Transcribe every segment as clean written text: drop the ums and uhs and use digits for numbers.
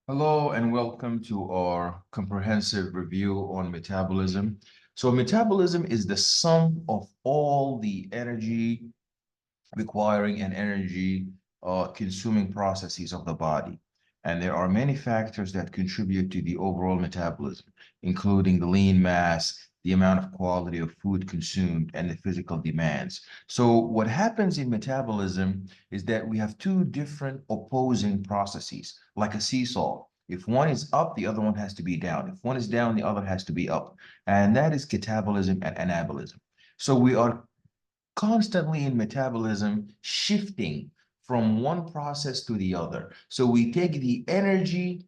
Hello and welcome to our comprehensive review on metabolism. So metabolism is the sum of all the energy requiring and energy consuming processes of the body. And there are many factors that contribute to the overall metabolism, including the lean mass, the amount of quality of food consumed, and the physical demands. So what happens in metabolism is that we have two different opposing processes, like a seesaw. If one is up, the other one has to be down. If one is down, the other has to be up. And that is catabolism and anabolism. So we are constantly in metabolism shifting from one process to the other. So we take the energy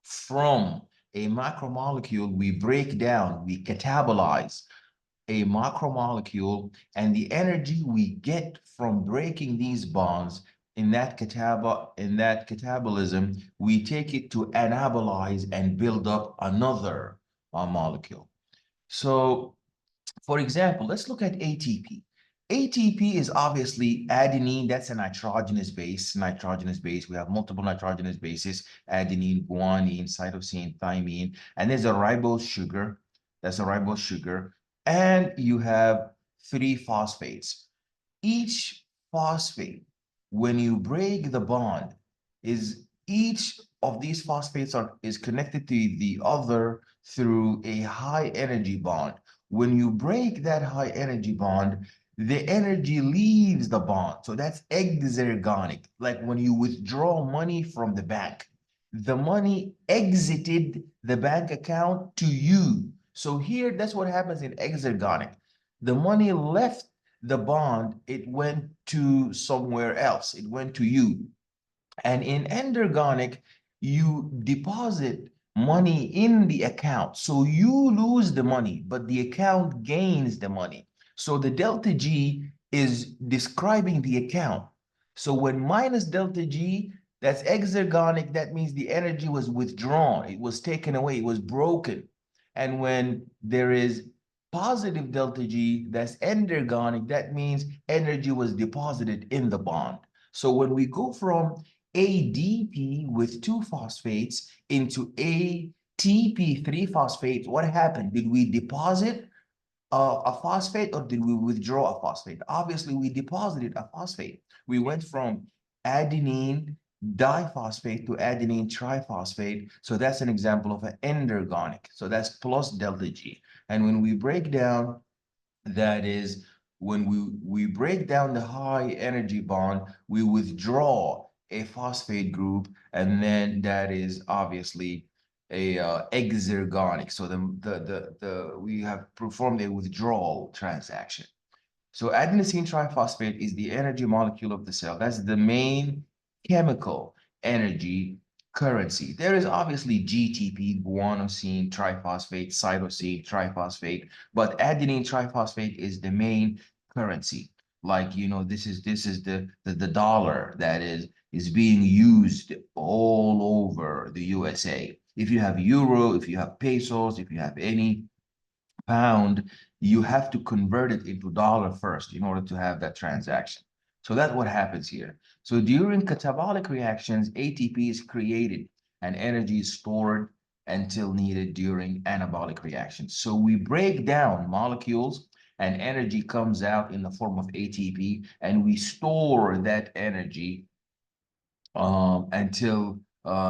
from a macromolecule, we break down, we catabolize a macromolecule, and the energy we get from breaking these bonds in that catabolism, we take it to anabolize and build up another molecule. So for example, let's look at ATP. ATP is obviously adenine. That's a nitrogenous base. We have multiple nitrogenous bases: adenine, guanine, cytosine, thymine, and there's a ribose sugar. That's a ribose sugar. And you have three phosphates. Each phosphate, when you break the bond, is each of these phosphates is connected to the other through a high energy bond. When you break that high energy bond, the energy leaves the bond. So that's exergonic. Like when you withdraw money from the bank, the money exited the bank account to you. So here, that's what happens in exergonic. The money left the bond, it went to somewhere else. It went to you. And in endergonic, you deposit money in the account. So you lose the money, but the account gains the money. So the delta G is describing the account. So when minus delta G, that's exergonic, that means the energy was withdrawn, it was taken away, it was broken. And when there is positive delta G, that's endergonic, that means energy was deposited in the bond. So when we go from ADP with two phosphates into ATP, three phosphates, what happened? Did we deposit a phosphate or did we withdraw a phosphate? Obviously, we deposited a phosphate. We went from adenine diphosphate to adenine triphosphate. So that's an example of an endergonic. So that's plus delta G. And when we break down, that is when we break down the high energy bond, we withdraw a phosphate group, and then that is obviously a exergonic. So we have performed a withdrawal transaction. So adenosine triphosphate is the energy molecule of the cell. That's the main chemical energy currency. There is obviously GTP, guanosine triphosphate, cytosine triphosphate, but adenine triphosphate is the main currency. Like, this is the dollar that is being used all over the USA. If you have euro, if you have pesos, if you have any pound, you have to convert it into dollar first in order to have that transaction. So that's what happens here. So during catabolic reactions, ATP is created and energy is stored until needed during anabolic reactions. So we break down molecules and energy comes out in the form of ATP, and we store that energy until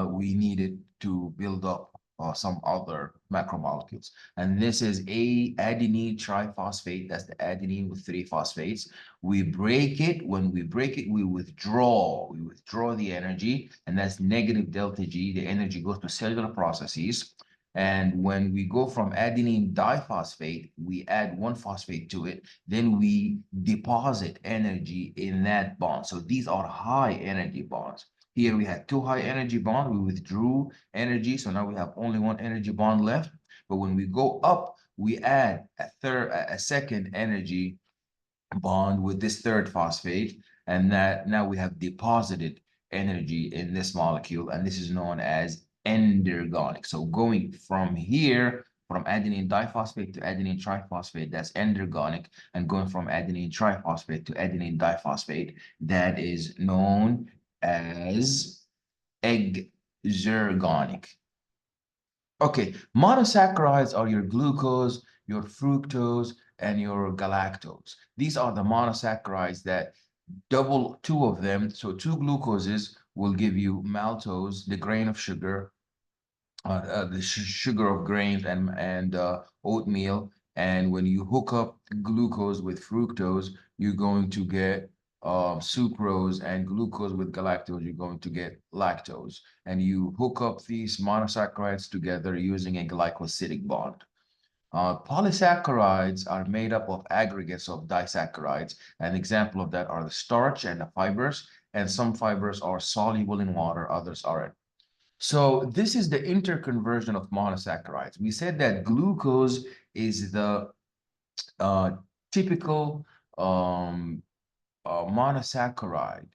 we need it to build up some other macromolecules. And this is adenine triphosphate. That's the adenine with three phosphates. We break it. When we break it, we withdraw. We withdraw the energy, and that's negative delta G. The energy goes to cellular processes. And when we go from adenine diphosphate, we add one phosphate to it, then we deposit energy in that bond. So these are high energy bonds. Here we had two high energy bonds. We withdrew energy, so now we have only one energy bond left. But when we go up, we add a second energy bond with this third phosphate, and that now we have deposited energy in this molecule, and this is known as endergonic. So going from here, from adenine diphosphate to adenine triphosphate, that's endergonic, and going from adenine triphosphate to adenine diphosphate, that is known as exergonic. zergonic. Okay, monosaccharides are your glucose, your fructose, and your galactose. These are the monosaccharides that double two of them. So two glucoses will give you maltose, the grain of sugar, the sugar of grains and oatmeal. And when you hook up glucose with fructose, you're going to get sucrose, and glucose with galactose, you're going to get lactose. And you hook up these monosaccharides together using a glycosidic bond. Polysaccharides are made up of aggregates of disaccharides. An example of that are the starch and the fibers, and some fibers are soluble in water, others aren't. So this is the interconversion of monosaccharides. We said that glucose is the uh, typical monosaccharide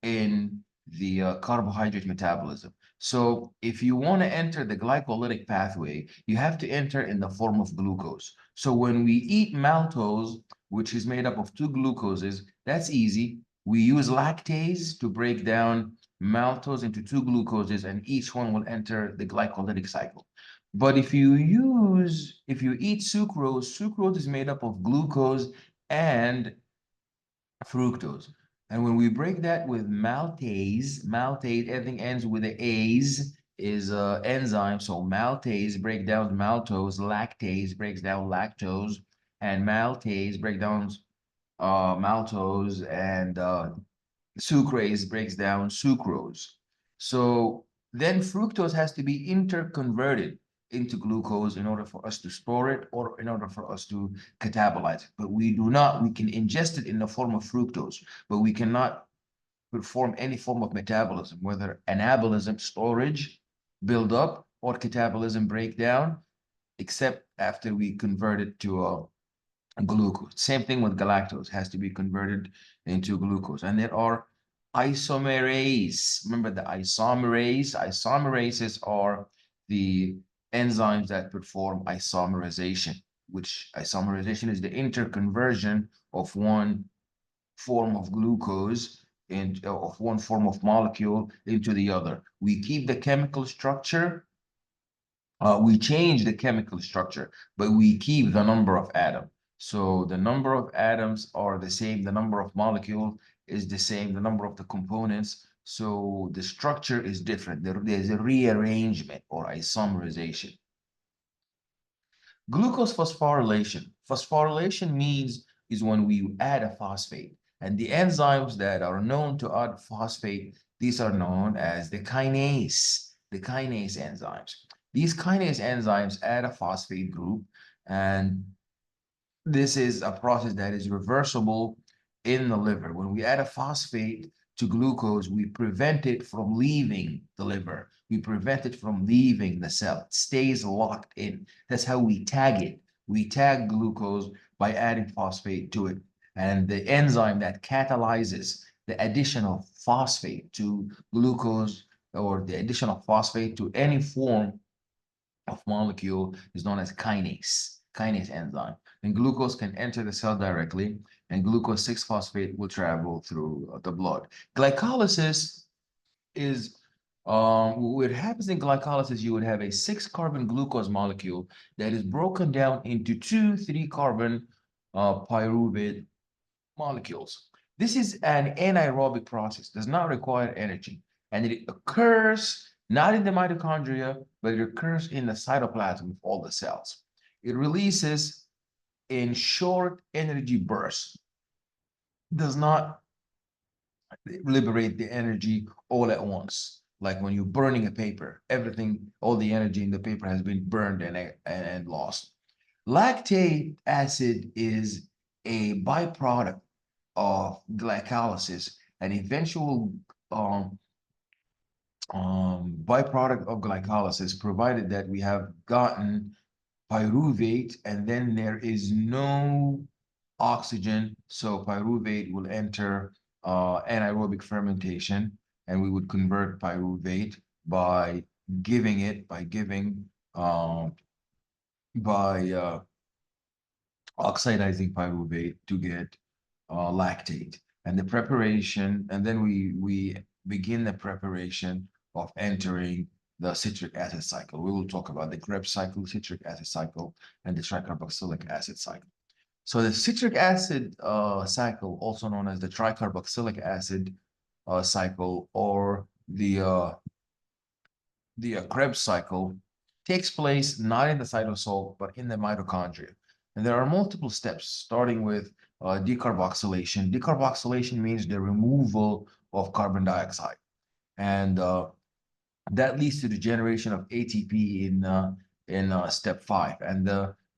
in the carbohydrate metabolism. So if you want to enter the glycolytic pathway, you have to enter in the form of glucose. So when we eat maltose, which is made up of two glucoses, that's easy. We use lactase to break down maltose into two glucoses, and each one will enter the glycolytic cycle. But if you eat sucrose, sucrose is made up of glucose and fructose. And when we break that with maltase, everything ends with the A's, is enzyme. So maltase breaks down maltose, lactase breaks down lactose, and maltase breaks down maltose, and sucrase breaks down sucrose. So then fructose has to be interconverted into glucose in order for us to store it or in order for us to catabolize it. But we can ingest it in the form of fructose, but we cannot perform any form of metabolism, whether anabolism, storage, build up, or catabolism, breakdown, except after we convert it to a glucose. Same thing with galactose, has to be converted into glucose. And there are isomerase. Remember the isomerase? Isomerases are the enzymes that perform isomerization, which isomerization is the interconversion of one form of glucose of one form of molecule into the other. We keep the chemical structure, we change the chemical structure, but we keep the number of atoms. So the number of atoms are the same, the number of molecule is the same, the number of the components. So the structure is different. There's a rearrangement or isomerization. Glucose phosphorylation. Phosphorylation means is when we add a phosphate. And the enzymes that are known to add phosphate, these are known as the kinase enzymes. These kinase enzymes add a phosphate group, and this is a process that is reversible in the liver. When we add a phosphate to glucose, we prevent it from leaving the liver. We prevent it from leaving the cell. It stays locked in. That's how we tag it. We tag glucose by adding phosphate to it. And the enzyme that catalyzes the addition of phosphate to glucose, or the addition of phosphate to any form of molecule, is known as kinase enzyme. And glucose can enter the cell directly, and glucose 6-phosphate will travel through the blood. Glycolysis is what happens in glycolysis. You would have a 6-carbon glucose molecule that is broken down into 2 3-carbon pyruvate molecules. This is an anaerobic process, does not require energy, and it occurs not in the mitochondria, but it occurs in the cytoplasm of all the cells. It releases in short energy bursts, does not liberate the energy all at once. Like when you're burning a paper, everything, all the energy in the paper has been burned and lost. Lactate acid is a byproduct of glycolysis, an eventual byproduct of glycolysis, provided that we have gotten pyruvate and then there is no oxygen. So pyruvate will enter anaerobic fermentation, and we would convert pyruvate by giving by oxidizing pyruvate to get lactate. And the preparation, and then we begin the preparation of entering the citric acid cycle. We will talk about the Krebs cycle, citric acid cycle, and the tricarboxylic acid cycle. So the citric acid cycle, also known as the tricarboxylic acid cycle, or the Krebs cycle, takes place not in the cytosol, but in the mitochondria. And there are multiple steps, starting with decarboxylation. Decarboxylation means the removal of carbon dioxide. And that leads to the generation of ATP in step 5. And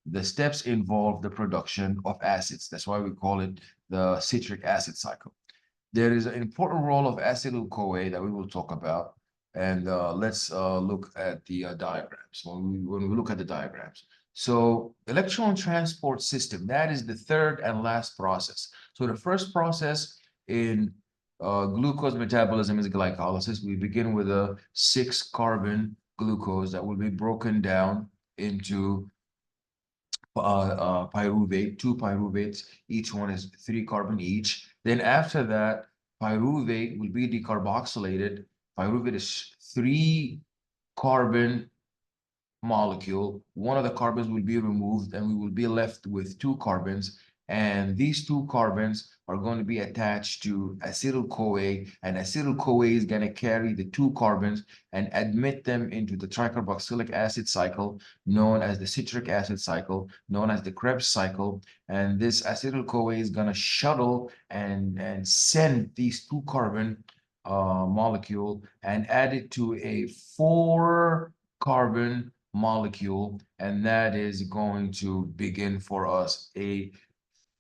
the steps involve the production of acids. That's why we call it the citric acid cycle. There is an important role of acetyl-CoA that we will talk about. And let's look at the diagrams when we look at the diagrams. So electron transport system, that is the third and last process. So the first process in glucose metabolism is glycolysis. We begin with a 6-carbon glucose that will be broken down into pyruvate, 2 pyruvates. Each one is 3 carbon each. Then after that, pyruvate will be decarboxylated. Pyruvate is 3 carbon molecule. One of the carbons will be removed and we will be left with 2 carbons. And these 2 carbons are going to be attached to acetyl-CoA, and acetyl-CoA is going to carry the 2 carbons and admit them into the tricarboxylic acid cycle, known as the citric acid cycle, known as the Krebs cycle. And this acetyl-CoA is going to shuttle and send these 2 carbon molecule and add it to a 4 carbon molecule, and that is going to begin for us a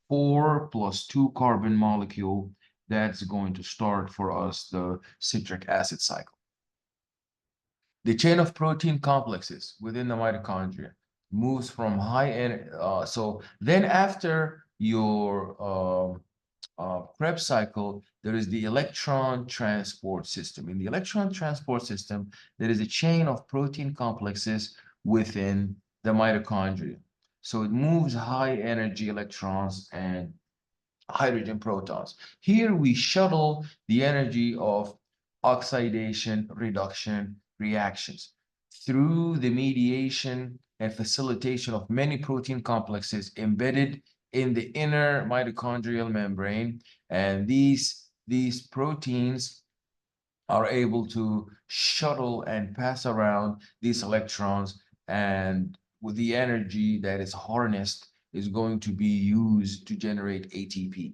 4 plus 2 carbon molecule. That's going to start for us the citric acid cycle. The chain of protein complexes within the mitochondria moves from high energy. So then after your Krebs cycle, there is the electron transport system. In the electron transport system, there is a chain of protein complexes within the mitochondria. So it moves high energy electrons and hydrogen protons. Here we shuttle the energy of oxidation reduction reactions through the mediation and facilitation of many protein complexes embedded in the inner mitochondrial membrane. And these proteins are able to shuttle and pass around these electrons, and with the energy that is harnessed is going to be used to generate ATP.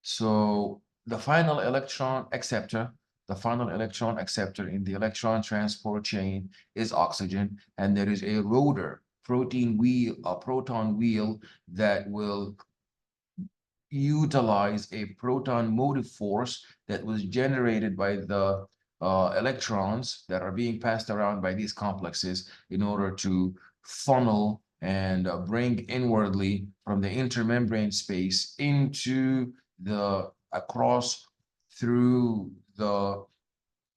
So the final electron acceptor in the electron transport chain is oxygen, and there is a rotor protein wheel, a proton wheel that will utilize a proton motive force that was generated by the electrons that are being passed around by these complexes in order to funnel and bring inwardly from the intermembrane space into the across through the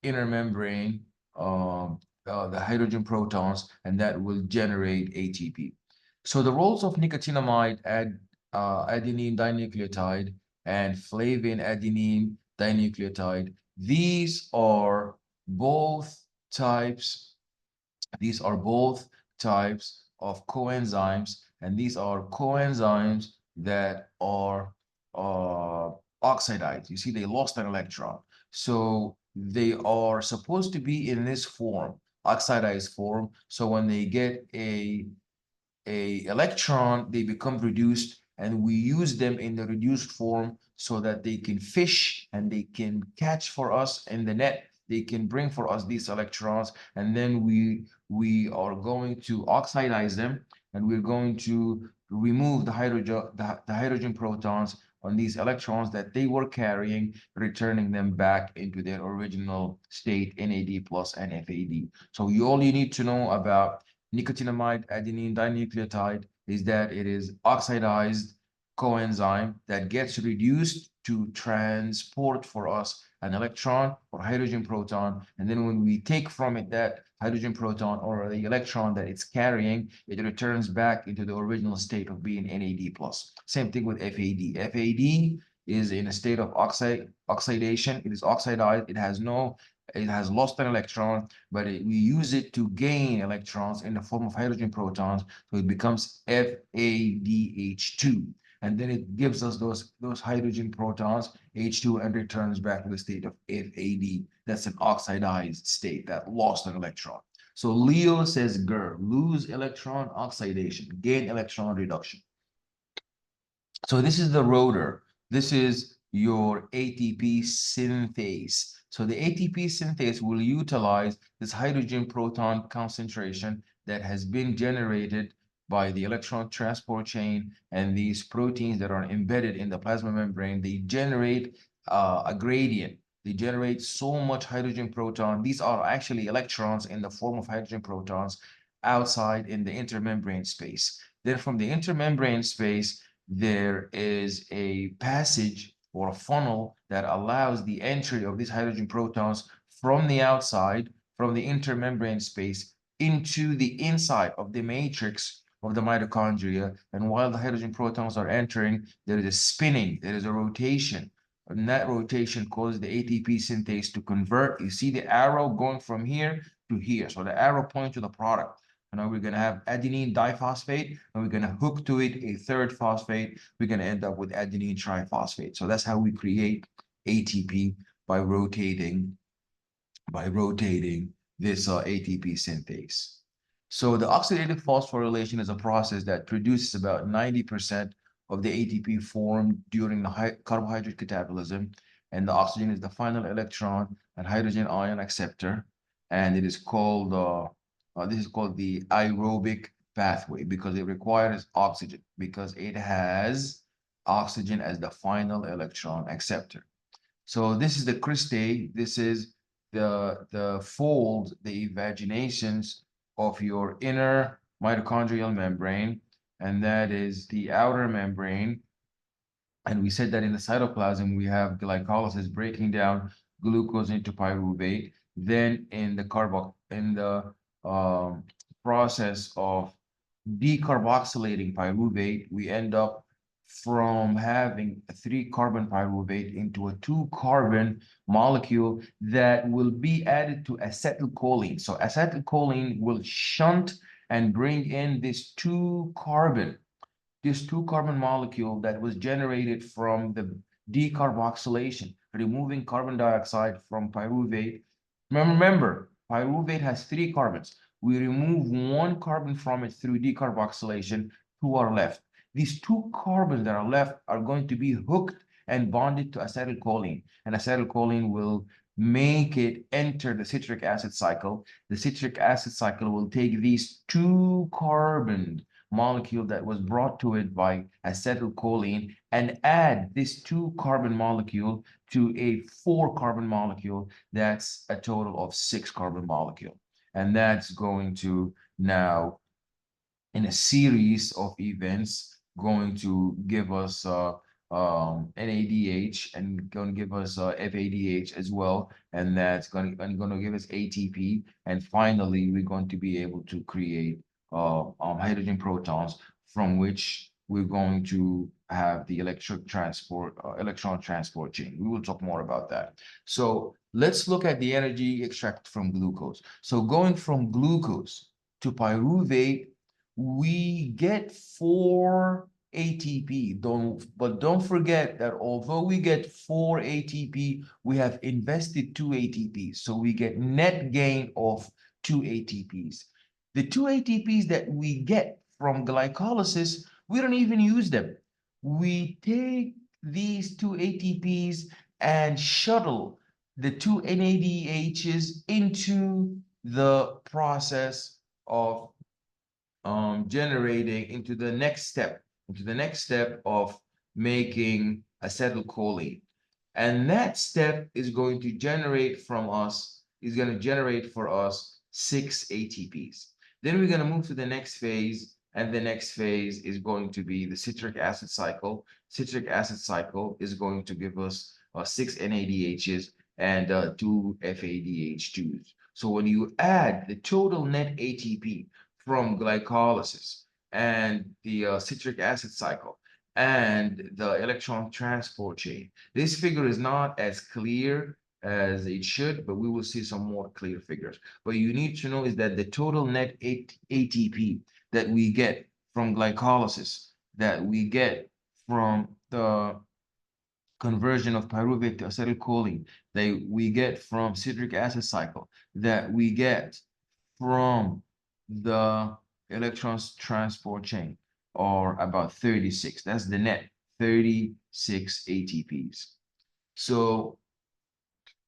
inner membrane, the hydrogen protons, and that will generate ATP. So the roles of nicotinamide adenine dinucleotide and flavin adenine dinucleotide, these are both types these are both types of coenzymes, and these are coenzymes that are oxidized. You see, they lost an electron. So they are supposed to be in this form, oxidized form. So when they get a electron, they become reduced, and we use them in the reduced form so that they can fish and they can catch for us in the net. They can bring for us these electrons, and then we are going to oxidize them, and we're going to remove the hydrogen protons on these electrons that they were carrying, returning them back into their original state, NAD plus and FAD. So all you need to know about nicotinamide adenine dinucleotide is that it is oxidized coenzyme that gets reduced to transport for us an electron or hydrogen proton. And then when we take from it that hydrogen proton or the electron that it's carrying, it returns back into the original state of being NAD plus. Same thing with FAD. FAD is in a state of oxidation. It is oxidized. It has no It has lost an electron, but we use it to gain electrons in the form of hydrogen protons. So it becomes FADH2. And then it gives us those hydrogen protons, H2, and returns back to the state of FAD. That's an oxidized state that lost an electron. So Leo says GER, lose electron oxidation, gain electron reduction. So this is the rotor. This is your ATP synthase. So the ATP synthase will utilize this hydrogen proton concentration that has been generated by the electron transport chain and these proteins that are embedded in the plasma membrane. They generate a gradient. They generate so much hydrogen proton. These are actually electrons in the form of hydrogen protons outside in the intermembrane space. Then from the intermembrane space, there is a passage or a funnel that allows the entry of these hydrogen protons from the outside, from the intermembrane space, into the inside of the matrix of the mitochondria. And while the hydrogen protons are entering, there is a spinning, there is a rotation. And that rotation causes the ATP synthase to convert. You see the arrow going from here to here. So the arrow points to the product. Now we're going to have adenine diphosphate, and we're going to hook to it a third phosphate. We're going to end up with adenine triphosphate. So that's how we create ATP by rotating this ATP synthase. So the oxidative phosphorylation is a process that produces about 90% of the ATP formed during the carbohydrate catabolism, and the oxygen is the final electron and hydrogen ion acceptor, and it is called this is called the aerobic pathway because it requires oxygen because it has oxygen as the final electron acceptor. So this is the cristae. This is the fold, the invaginations of your inner mitochondrial membrane, and that is the outer membrane. And we said that in the cytoplasm, we have glycolysis breaking down glucose into pyruvate. Then in the process of decarboxylating pyruvate, we end up from having a 3-carbon pyruvate into a 2-carbon molecule that will be added to acetylcholine. So acetylcholine will shunt and bring in this 2-carbon molecule that was generated from the decarboxylation, removing carbon dioxide from pyruvate. Remember, pyruvate has 3 carbons. We remove 1 carbon from it through decarboxylation, 2 are left. These 2 carbons that are left are going to be hooked and bonded to acetylcholine, and acetylcholine will make it enter the citric acid cycle. The citric acid cycle will take these 2-carbon molecule that was brought to it by acetylcholine and add this 2-carbon molecule to a 4-carbon molecule. That's a total of 6-carbon molecule. And that's going to now, in a series of events, going to give us NADH and going to give us FADH as well, and that's going to give us ATP, and finally we're going to be able to create hydrogen protons from which we're going to have the electron transport chain. We will talk more about that. So let's look at the energy extracted from glucose. So going from glucose to pyruvate, we get 4 ATP. But don't forget that although we get 4 ATP, we have invested 2 ATPs. So we get net gain of 2 ATPs. The 2 ATPs that we get from glycolysis, we don't even use them. We take these 2 ATPs and shuttle the 2 NADHs into the process of generating into the next step of making acetylcholine. And that step is going to generate for us 6 ATPs. Then we're going to move to the next phase, and the next phase is going to be the citric acid cycle. Citric acid cycle is going to give us 6 NADHs and 2 FADH2s. So when you add the total net ATP from glycolysis and the citric acid cycle and the electron transport chain, this figure is not as clear as it should, but we will see some more clear figures. What you need to know is that the total net ATP that we get from glycolysis, that we get from the conversion of pyruvate to acetylcholine that we get from citric acid cycle, that we get from the electrons transport chain, or about 36. That's the net, 36 ATPs. So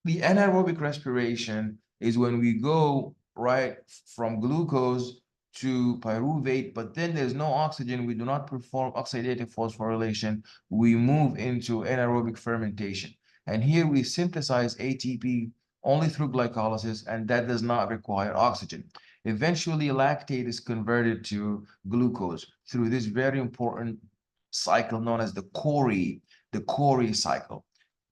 the anaerobic respiration is when we go right from glucose to pyruvate, but then there's no oxygen. We do not perform oxidative phosphorylation. We move into anaerobic fermentation. And here we synthesize ATP only through glycolysis, and that does not require oxygen. Eventually, lactate is converted to glucose through this very important cycle known as the Cori cycle.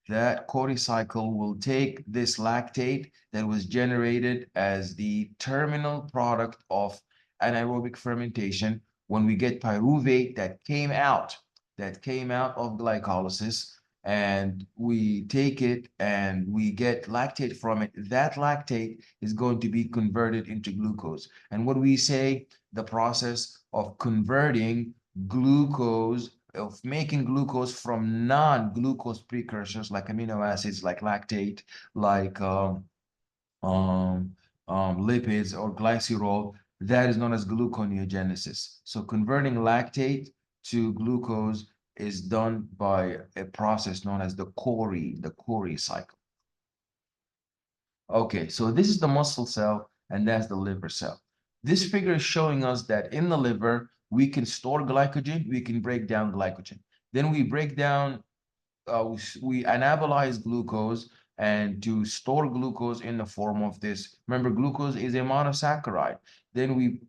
That Cori cycle will take this lactate that was generated as the terminal product of anaerobic fermentation when we get pyruvate that came out of glycolysis, and we take it and we get lactate from it. That lactate is going to be converted into glucose. And what we say, the process of converting glucose, of making glucose from non-glucose precursors like amino acids, like lactate, like um, lipids or glycerol, that is known as gluconeogenesis. So converting lactate to glucose is done by a process known as the Cori cycle. Okay, so this is the muscle cell, and that's the liver cell. This figure is showing us that in the liver, we can store glycogen, we can break down glycogen. Then we break down, we anabolize glucose and to store glucose in the form of this. Remember, glucose is a monosaccharide. Then we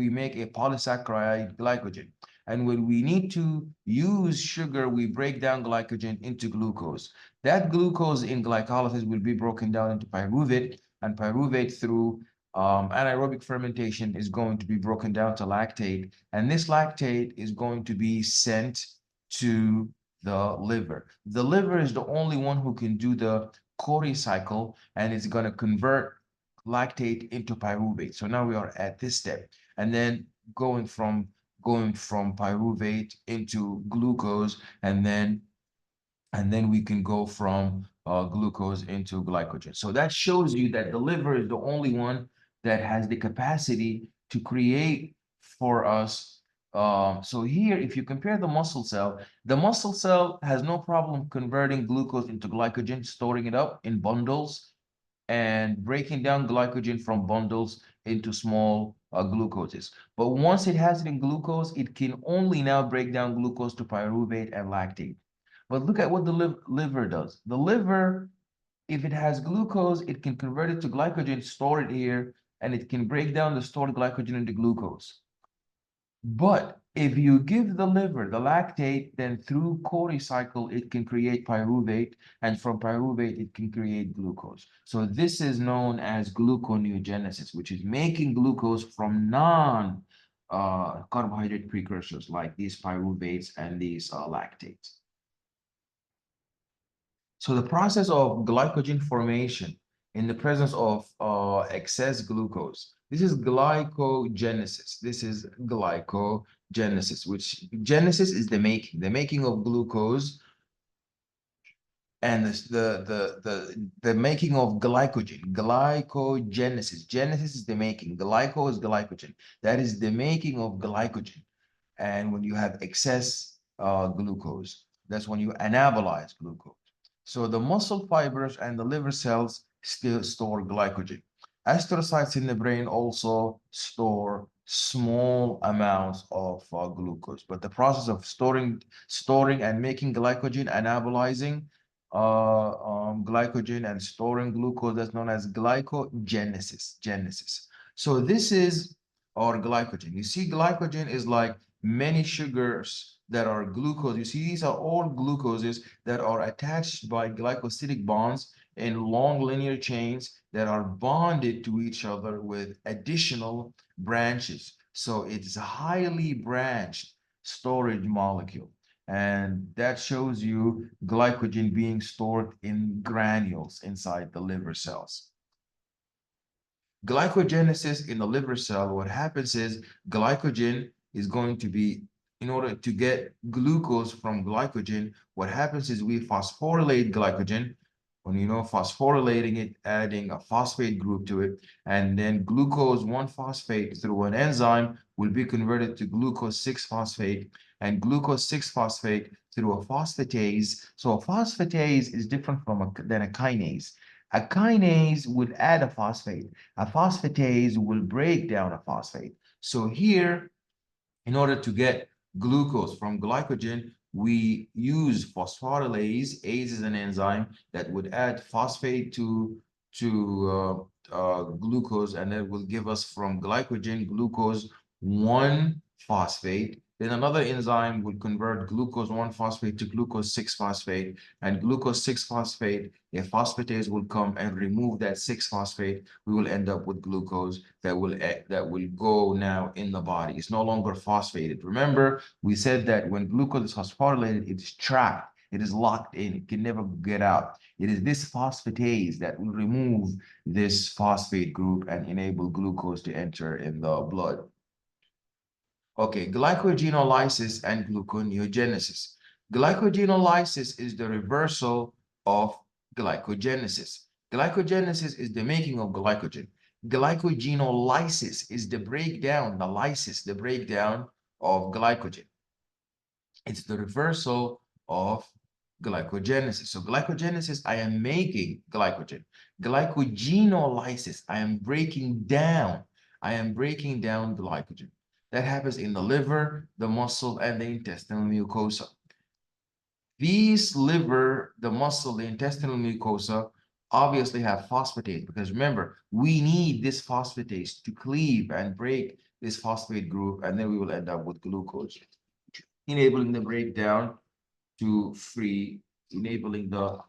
make a polysaccharide glycogen. And when we need to use sugar, we break down glycogen into glucose. That glucose in glycolysis will be broken down into pyruvate, and pyruvate through anaerobic fermentation is going to be broken down to lactate. And this lactate is going to be sent to the liver. The liver is the only one who can do the Cori cycle, and it's going to convert lactate into pyruvate. So now we are at this step, and then going from pyruvate into glucose, and then we can go from glucose into glycogen. So that shows you that the liver is the only one that has the capacity to create for us. So here, if you compare the muscle cell has no problem converting glucose into glycogen, storing it up in bundles, and breaking down glycogen from bundles into small glucoses. But once it has it in glucose, it can only now break down glucose to pyruvate and lactate. But look at what the liver does. The liver, if it has glucose, it can convert it to glycogen, store it here, and it can break down the stored glycogen into glucose. But if you give the liver the lactate, then through Cori cycle, it can create pyruvate, and from pyruvate, it can create glucose. So this is known as gluconeogenesis, which is making glucose from non-carbohydrate precursors like these pyruvates and these lactates. So the process of glycogen formation in the presence of excess glucose, this is glycogenesis. This is glycogenesis, which genesis is the making of glucose, and the making of glycogen, glycogenesis. Genesis is the making, glyco is glycogen. That is the making of glycogen. And when you have excess glucose, that's when you anabolize glucose. So the muscle fibers and the liver cells still store glycogen. Astrocytes in the brain also store small amounts of glucose. But the process of storing and making glycogen, anabolizing glycogen and storing glucose, that's known as glycogenesis. So this is our glycogen. You see, glycogen is like many sugars that are glucose. You see, these are all glucoses that are attached by glycosidic bonds in long linear chains that are bonded to each other with additional branches. So it's a highly branched storage molecule. and that shows you glycogen being stored in granules inside the liver cells. Glycogenesis in the liver cell, what happens is glycogen is going to be, in order to get glucose from glycogen, what happens is we phosphorylate glycogen. When you know phosphorylating it, adding a phosphate group to it, and then glucose 1-phosphate through an enzyme will be converted to glucose 6-phosphate, and glucose 6-phosphate through a phosphatase. So a phosphatase is different than a kinase. A kinase would add a phosphate. A phosphatase will break down a phosphate. So here, in order to get glucose from glycogen, we use phosphorylase. ASE is an enzyme that would add phosphate to glucose, and it will give us from glycogen glucose 1-phosphate. Then another enzyme will convert glucose 1-phosphate to glucose 6-phosphate, and glucose 6-phosphate, a phosphatase will come and remove that 6-phosphate. We will end up with glucose that will go now in the body. It's no longer phosphated. Remember, we said that when glucose is phosphorylated, it's trapped. It is locked in. It can never get out. It is this phosphatase that will remove this phosphate group and enable glucose to enter in the blood. Okay, glycogenolysis and gluconeogenesis. Glycogenolysis is the reversal of glycogenesis. Glycogenesis is the making of glycogen. Glycogenolysis is the breakdown, the breakdown of glycogen. It's the reversal of glycogenesis. So glycogenesis, I am making glycogen. Glycogenolysis, I am breaking down glycogen. That happens in the liver, the muscle, and the intestinal mucosa. These liver, the muscle, the intestinal mucosa obviously have phosphatase, because remember, we need this phosphatase to cleave and break this phosphate group, and then we will end up with glucose, enabling the breakdown to free, glucose.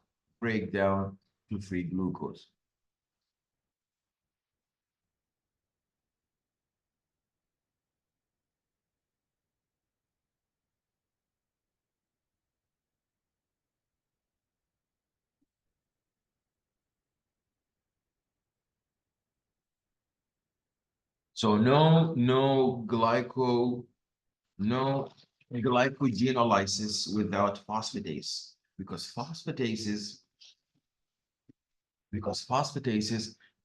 So no glycogenolysis without phosphatase, because phosphatases,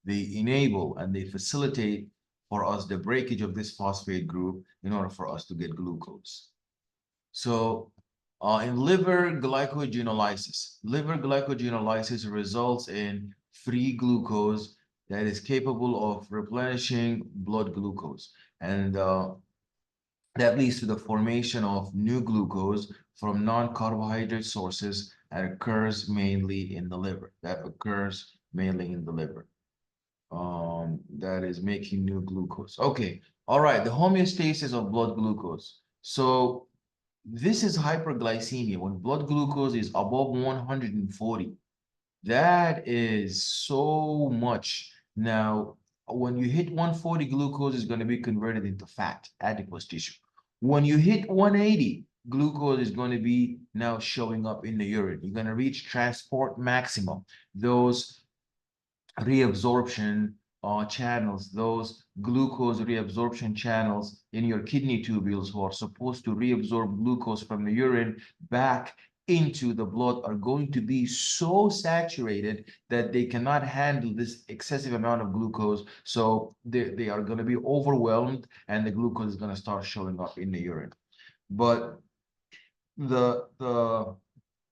they enable and they facilitate for us the breakage of this phosphate group in order for us to get glucose. So in liver glycogenolysis results in free glucose that is capable of replenishing blood glucose. And that leads to the formation of new glucose from non-carbohydrate sources and occurs mainly in the liver. That is making new glucose. Okay, all right, the homeostasis of blood glucose. So this is hyperglycemia, when blood glucose is above 140. That is so much. Now, when you hit 140, glucose is going to be converted into fat, adipose tissue. When you hit 180, glucose is going to be now showing up in the urine. You're going to reach transport maximum. Those reabsorption channels, those glucose reabsorption channels in your kidney tubules who are supposed to reabsorb glucose from the urine back into the blood are going to be so saturated that they cannot handle this excessive amount of glucose. So they are going to be overwhelmed, and the glucose is going to start showing up in the urine. But and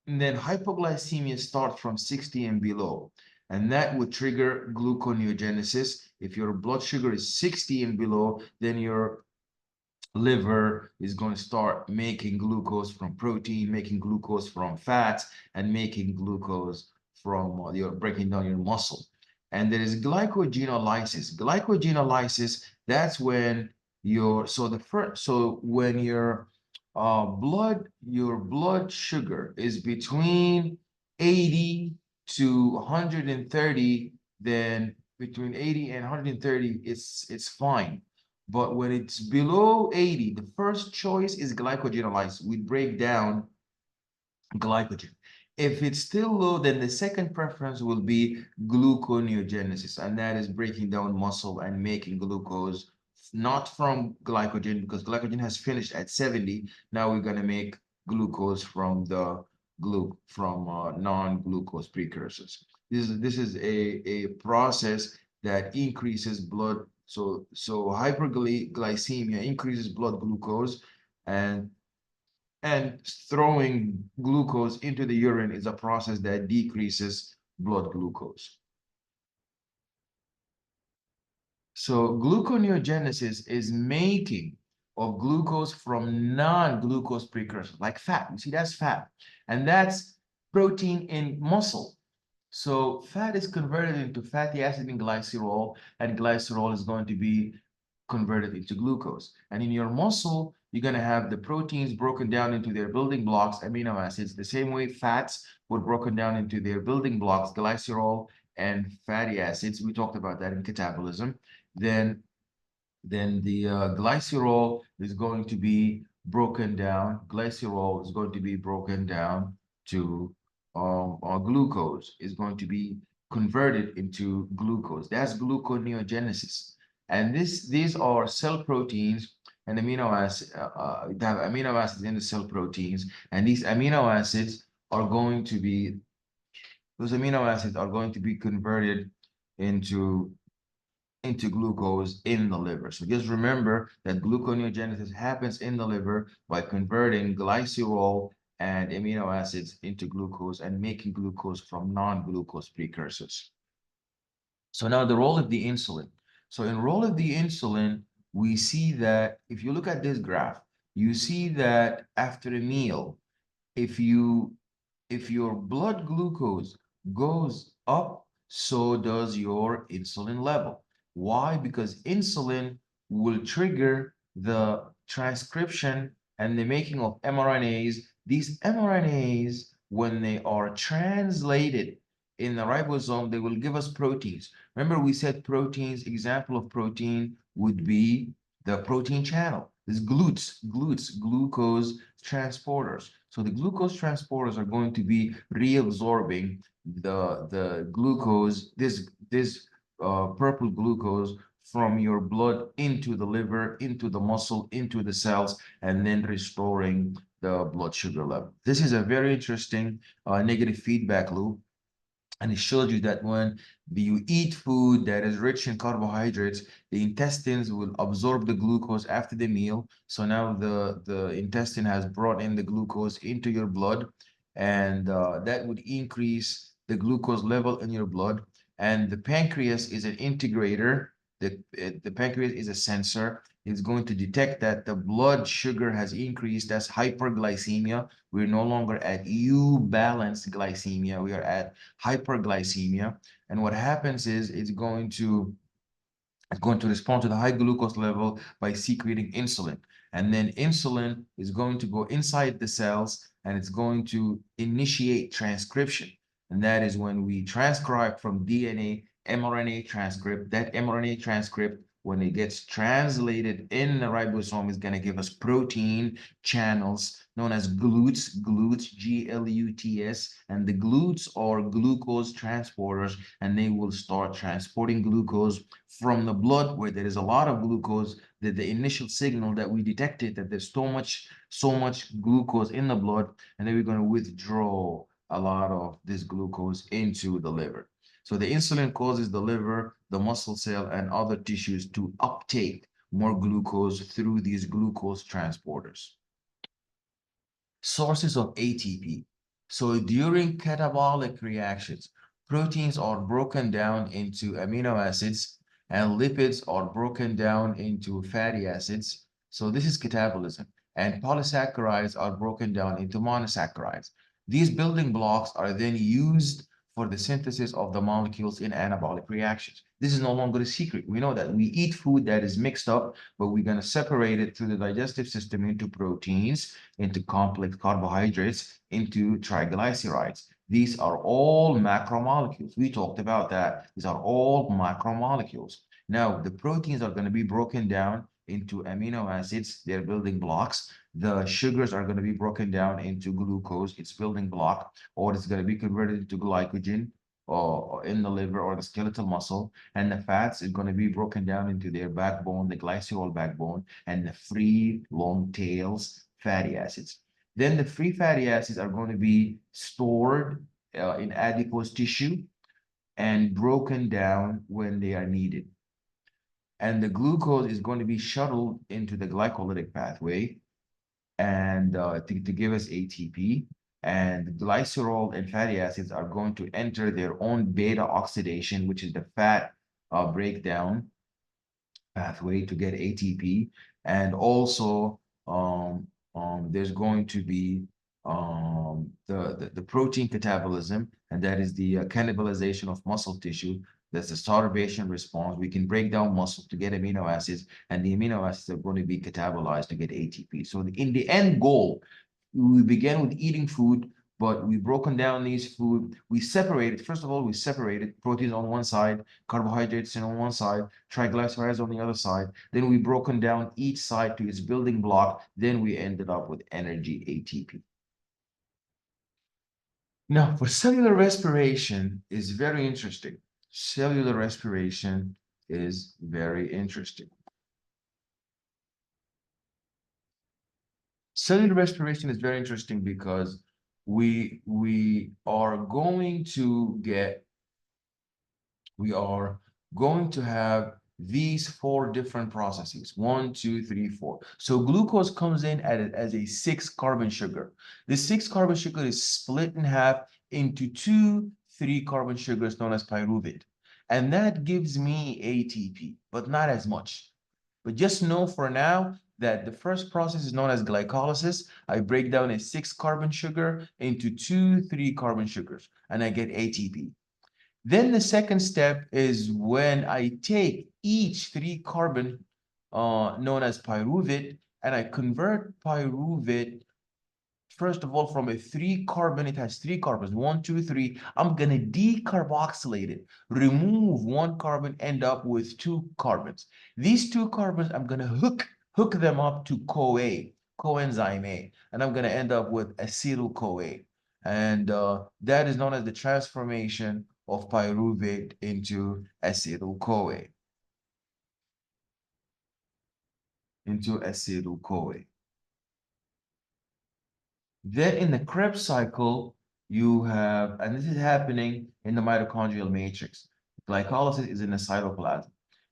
then hypoglycemia starts from 60 and below, and that would trigger gluconeogenesis. If your blood sugar is 60 and below, then your liver is going to start making glucose from protein, making glucose from fats, and making glucose from you're breaking down your muscle. And there is glycogenolysis. Glycogenolysis, that's when when your blood sugar is between 80 to 130, then between 80 and 130, it's fine. But when it's below 80, the first choice is glycogenolysis. We break down glycogen. If it's still low, then the second preference will be gluconeogenesis, and that is breaking down muscle and making glucose, not from glycogen, because glycogen has finished at 70. Now we're going to make glucose from the non-glucose precursors. This is a process that increases blood. So hyperglycemia increases blood glucose, and throwing glucose into the urine is a process that decreases blood glucose. So gluconeogenesis is making of glucose from non-glucose precursors, like fat. You see, that's fat. And that's protein in muscle. So fat is converted into fatty acid in glycerol, and glycerol is going to be converted into glucose. And in your muscle, you're going to have the proteins broken down into their building blocks, amino acids, the same way fats were broken down into their building blocks, glycerol and fatty acids. We talked about that in catabolism. Then the glycerol is going to be broken down. Glycerol is going to be broken down to glucose, is going to be converted into glucose. That's gluconeogenesis. And these are cell proteins and amino acids, have amino acids in the cell proteins. And these amino acids are going to be, those amino acids are going to be converted into glucose in the liver. So just remember that gluconeogenesis happens in the liver by converting glycerol and amino acids into glucose and making glucose from non-glucose precursors. So now the role of the insulin. So in role of the insulin, we see that if you look at this graph, you see that after a meal, if your blood glucose goes up, so does your insulin level. Why? Because insulin will trigger the transcription and the making of mRNAs. These mRNAs, when they are translated in the ribosome, they will give us proteins. Remember, we said proteins, example of protein would be the protein channel. This glucose transporters. So the glucose transporters are going to be reabsorbing the glucose, this purple glucose from your blood into the liver, into the muscle, into the cells, and then restoring the blood sugar level. This is a very interesting negative feedback loop. And it shows you that when you eat food that is rich in carbohydrates, the intestines will absorb the glucose after the meal. So now the intestine has brought in the glucose into your blood, and that would increase the glucose level in your blood. And the pancreas is an integrator. The pancreas is a sensor. It's going to detect that the blood sugar has increased. That's hyperglycemia. We're no longer at balanced glycemia. We are at hyperglycemia. And what happens is it's going to respond to the high glucose level by secreting insulin. And then insulin is going to go inside the cells and it's going to initiate transcription. And that is when we transcribe from DNA, mRNA transcript. That mRNA transcript, when it gets translated in the ribosome, is going to give us protein channels known as GLUTs, G-L-U-T-S, and the GLUTs are glucose transporters, and they will start transporting glucose from the blood where there is a lot of glucose, that the initial signal that we detected that there's so much glucose in the blood, and then we're going to withdraw a lot of this glucose into the liver. So the insulin causes the liver, the muscle cell, and other tissues to uptake more glucose through these glucose transporters. Sources of ATP. So during catabolic reactions, proteins are broken down into amino acids and lipids are broken down into fatty acids. So this is catabolism. And polysaccharides are broken down into monosaccharides. These building blocks are then used for the synthesis of the molecules in anabolic reactions. This is no longer a secret. We know that we eat food that is mixed up, but we're going to separate it through the digestive system into proteins, into complex carbohydrates, into triglycerides. These are all macromolecules. We talked about that. These are all macromolecules. Now, the proteins are going to be broken down into amino acids, their building blocks. The sugars are going to be broken down into glucose, its building block, or it's going to be converted into glycogen or in the liver or the skeletal muscle. And the fats is going to be broken down into their backbone, the glycerol backbone, and the free long tails fatty acids. Then the free fatty acids are going to be stored in adipose tissue and broken down when they are needed. And the glucose is going to be shuttled into the glycolytic pathway and to give us ATP. And glycerol and fatty acids are going to enter their own beta oxidation, which is the fat breakdown pathway to get ATP. And also, there's going to be the protein catabolism, and that is the cannibalization of muscle tissue. That's the starvation response. We can break down muscle to get amino acids, and the amino acids are going to be catabolized to get ATP. So in the end goal, we began with eating food, but we broken down these food. We separated, first of all, we separated proteins on one side, carbohydrates on one side, triglycerides on the other side. Then we broken down each side to its building block. Then we ended up with energy, ATP. Now, for cellular respiration is very interesting. Cellular respiration is very interesting. Cellular respiration is very interesting because we are going to get we are going to have these four different processes. 1, 2, 3, 4. So glucose comes in as a 6 carbon sugar. The 6 carbon sugar is split in half into 2 3 carbon sugars known as pyruvate. And that gives me ATP, but not as much. But just know for now that the first process is known as glycolysis. I break down a 6 carbon sugar into 2 3 carbon sugars, and I get ATP. Then the second step is when I take each 3 carbon known as pyruvate, and I convert pyruvate, first of all, from a 3 carbon, it has 3 carbons, 1, 2, 3. I'm going to decarboxylate it, remove 1 carbon, end up with 2 carbons. These 2 carbons, I'm going to hook them up to CoA, coenzyme A, and I'm going to end up with acetyl-CoA. And that is known as the transformation of pyruvate into acetyl-CoA, Then in the Krebs cycle, you have, and this is happening in the mitochondrial matrix. Glycolysis is in the cytoplasm.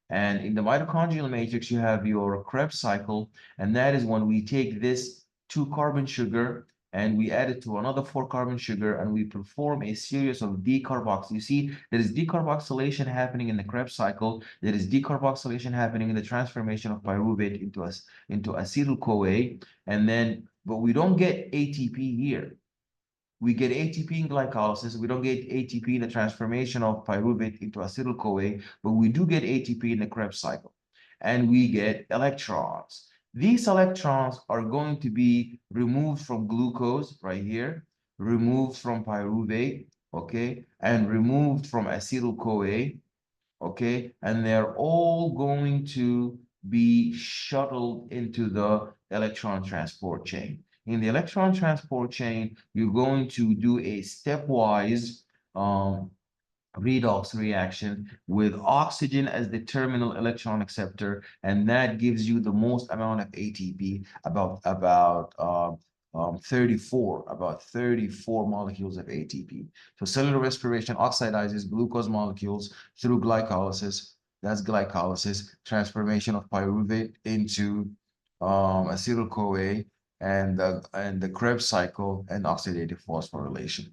And in the mitochondrial matrix, you have your Krebs cycle, and that is when we take this 2 carbon sugar and we add it to another 4 carbon sugar, and we perform a series of decarboxylation. You see, there is decarboxylation happening in the Krebs cycle. There is decarboxylation happening in the transformation of pyruvate into acetyl-CoA, and then, but we don't get ATP here. We get ATP in glycolysis. We don't get ATP in the transformation of pyruvate into acetyl-CoA, but we do get ATP in the Krebs cycle. And we get electrons. These electrons are going to be removed from glucose right here, removed from pyruvate, okay, and removed from acetyl-CoA, okay, and they're all going to be shuttled into the electron transport chain. In the electron transport chain, you're going to do a stepwise redox reaction with oxygen as the terminal electron acceptor, and that gives you the most amount of ATP, about 34 molecules of ATP. So cellular respiration oxidizes glucose molecules through glycolysis. That's glycolysis, transformation of pyruvate into acetyl-CoA, and the Krebs cycle and oxidative phosphorylation.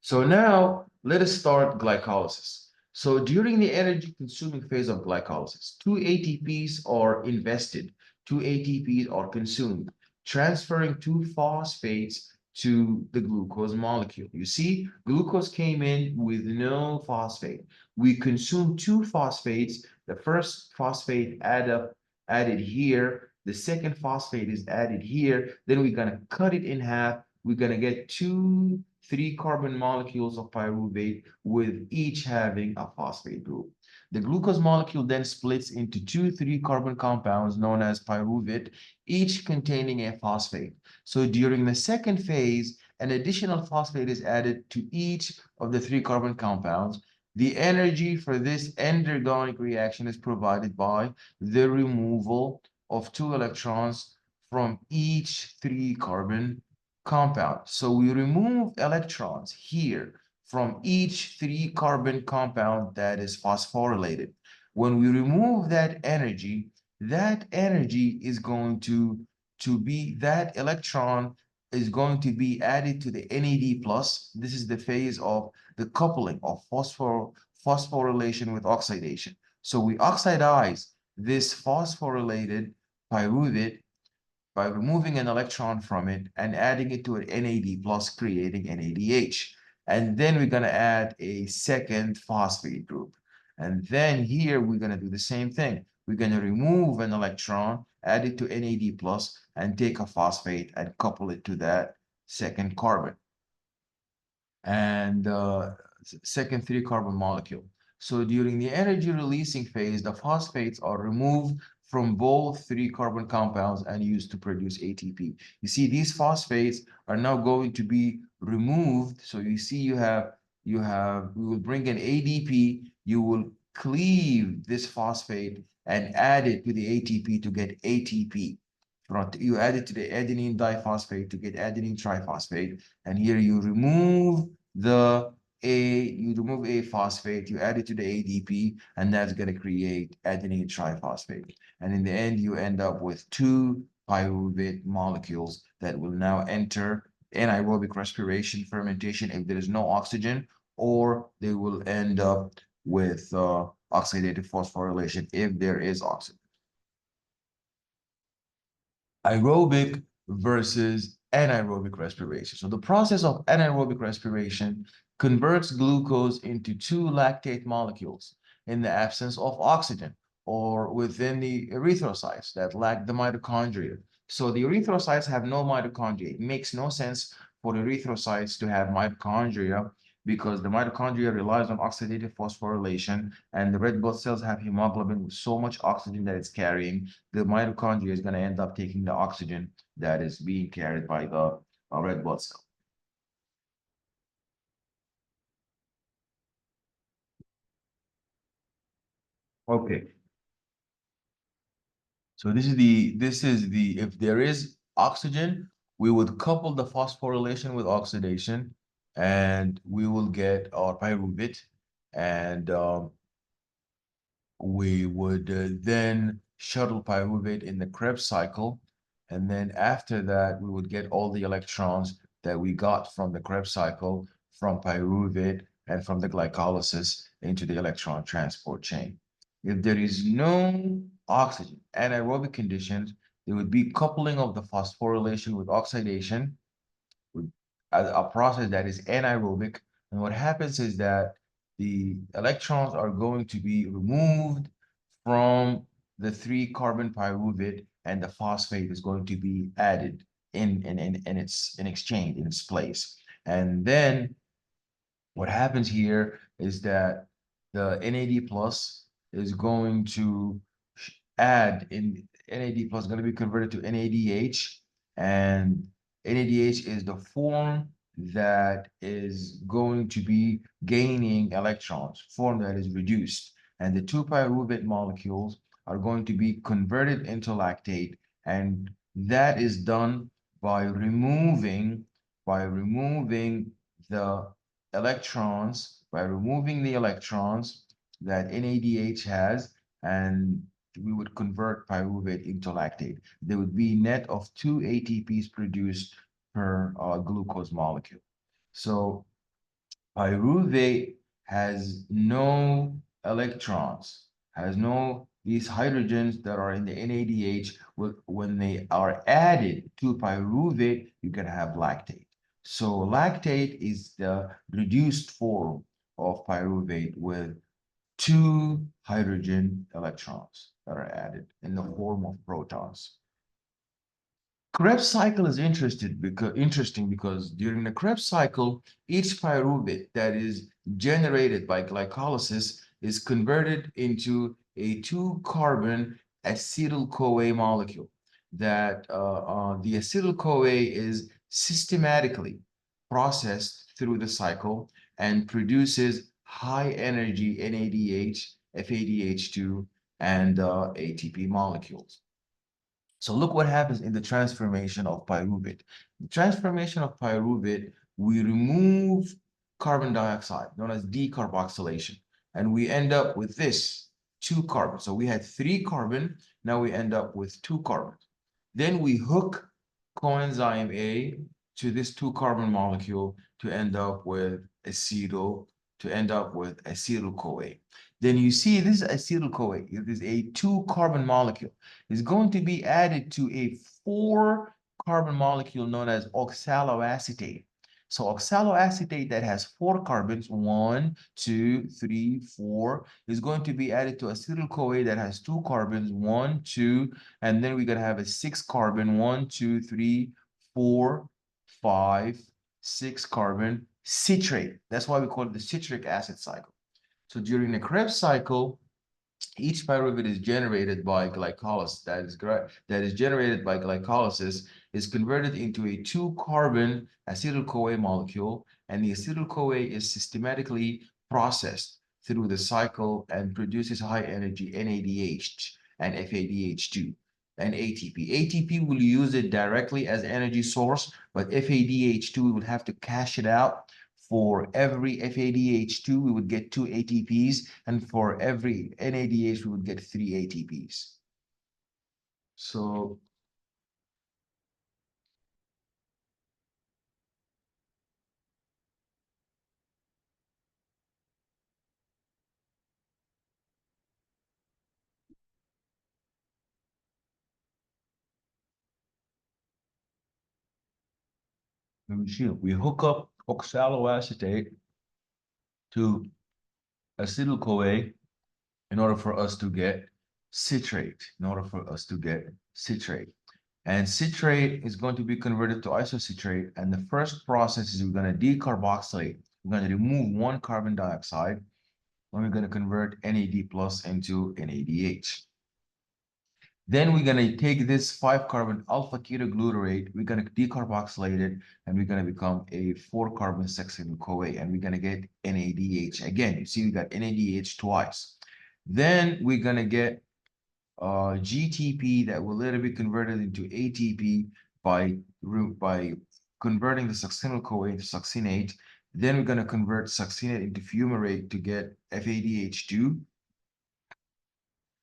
So now let us start glycolysis. So during the energy consuming phase of glycolysis, 2 ATPs are invested, 2 ATPs are consumed, transferring 2 phosphates to the glucose molecule. You see, glucose came in with no phosphate. We consume 2 phosphates. The first phosphate added here. The second phosphate is added here. Then we're going to cut it in half. We're going to get 2 3 carbon molecules of pyruvate with each having a phosphate group. The glucose molecule then splits into 2 3 carbon compounds known as pyruvate, each containing a phosphate. So during the second phase, an additional phosphate is added to each of the 3 carbon compounds. The energy for this endergonic reaction is provided by the removal of 2 electrons from each 3 carbon compound. So we remove electrons here from each 3 carbon compound that is phosphorylated. When we remove that energy is going to be, that electron is going to be added to the NAD plus. This is the phase of the coupling of phosphorylation with oxidation. So we oxidize this phosphorylated pyruvate by removing an electron from it and adding it to an NAD plus, creating NADH. And then we're going to add a second phosphate group. And then here we're going to do the same thing. We're going to remove an electron, add it to NAD plus, and take a phosphate and couple it to that second carbon and second 3 carbon molecule. So during the energy releasing phase, the phosphates are removed from both 3 carbon compounds and used to produce ATP. You see, these phosphates are now going to be removed. So you see, we will bring an ADP, you will cleave this phosphate and add it to the ATP to get ATP. You add it to the adenine diphosphate to get adenine triphosphate. And here you remove a phosphate, you add it to the ADP, and that's going to create adenine triphosphate. And in the end, you end up with 2 pyruvate molecules that will now enter anaerobic respiration fermentation if there is no oxygen, or they will end up with oxidative phosphorylation if there is oxygen. Aerobic versus anaerobic respiration. So the process of anaerobic respiration converts glucose into 2 lactate molecules in the absence of oxygen or within the erythrocytes that lack the mitochondria. So the erythrocytes have no mitochondria. It makes no sense for erythrocytes to have mitochondria because the mitochondria relies on oxidative phosphorylation, and the red blood cells have hemoglobin with so much oxygen that it's carrying. The mitochondria is going to end up taking the oxygen that is being carried by the red blood cell. Okay. So if there is oxygen, we would couple the phosphorylation with oxidation, and we will get our pyruvate, and we would then shuttle pyruvate in the Krebs cycle. And then after that, we would get all the electrons that we got from the Krebs cycle, from pyruvate and from the glycolysis into the electron transport chain. If there is no oxygen, anaerobic conditions, there would be coupling of the phosphorylation with oxidation, with a process that is anaerobic. And what happens is that the electrons are going to be removed from the 3 carbon pyruvate, and the phosphate is going to be added in exchange, in its place. And then what happens here is that the NAD plus is going to add in NAD plus, going to be converted to NADH, and NADH is the form that is going to be gaining electrons, form that is reduced, and the 2 pyruvate molecules are going to be converted into lactate, and that is done by removing the by removing the electrons that NADH has, and we would convert pyruvate into lactate. There would be net of 2 ATPs produced per glucose molecule. So pyruvate has no electrons, has no these hydrogens that are in the NADH. When they are added to pyruvate, you can have lactate. So lactate is the reduced form of pyruvate with 2 hydrogen electrons that are added in the form of protons. Krebs cycle is interesting because during the Krebs cycle, each pyruvate that is generated by glycolysis is converted into a two-carbon acetyl-CoA molecule. The acetyl-CoA is systematically processed through the cycle and produces high-energy NADH, FADH2, and ATP molecules. So look what happens in the transformation of pyruvate. The transformation of pyruvate, we remove carbon dioxide, known as decarboxylation, and we end up with this, two carbons. So we had three carbon, now we end up with two carbons. Then we hook coenzyme A to this two carbon molecule to end up with acetyl-CoA. Then you see this acetyl-CoA, it is a two carbon molecule, is going to be added to a four carbon molecule known as oxaloacetate. So oxaloacetate that has four carbons, 1, 2, 3, 4, is going to be added to acetyl-CoA that has two carbons, 1, 2, and then we're going to have a six carbon, 1, 2, 3, 4, 5, 6 carbon citrate. That's why we call it the citric acid cycle. So during the Krebs cycle, each pyruvate is generated by glycolysis. That is generated by glycolysis is converted into a two-carbon acetyl-CoA molecule, and the acetyl-CoA is systematically processed through the cycle and produces high-energy NADH and FADH2 and ATP. ATP will use it directly as energy source, but FADH2 we would have to cash it out. For every FADH2, we would get 2 ATPs, and for every NADH, we would get 3 ATPs. So let me see. We hook up oxaloacetate to acetyl-CoA in order for us to get citrate, And citrate is going to be converted to isocitrate. And the first process is we're going to decarboxylate. We're going to remove one carbon dioxide, and we're going to convert NAD plus into NADH. Then we're going to take this 5-carbon alpha ketoglutarate, we're going to decarboxylate it, and we're going to become a 4-carbon succinyl-CoA, and we're going to get NADH. Again, you see we got NADH twice. Then we're going to get GTP that will later be converted into ATP by converting the succinyl-CoA into succinate. Then we're going to convert succinate into fumarate to get FADH2.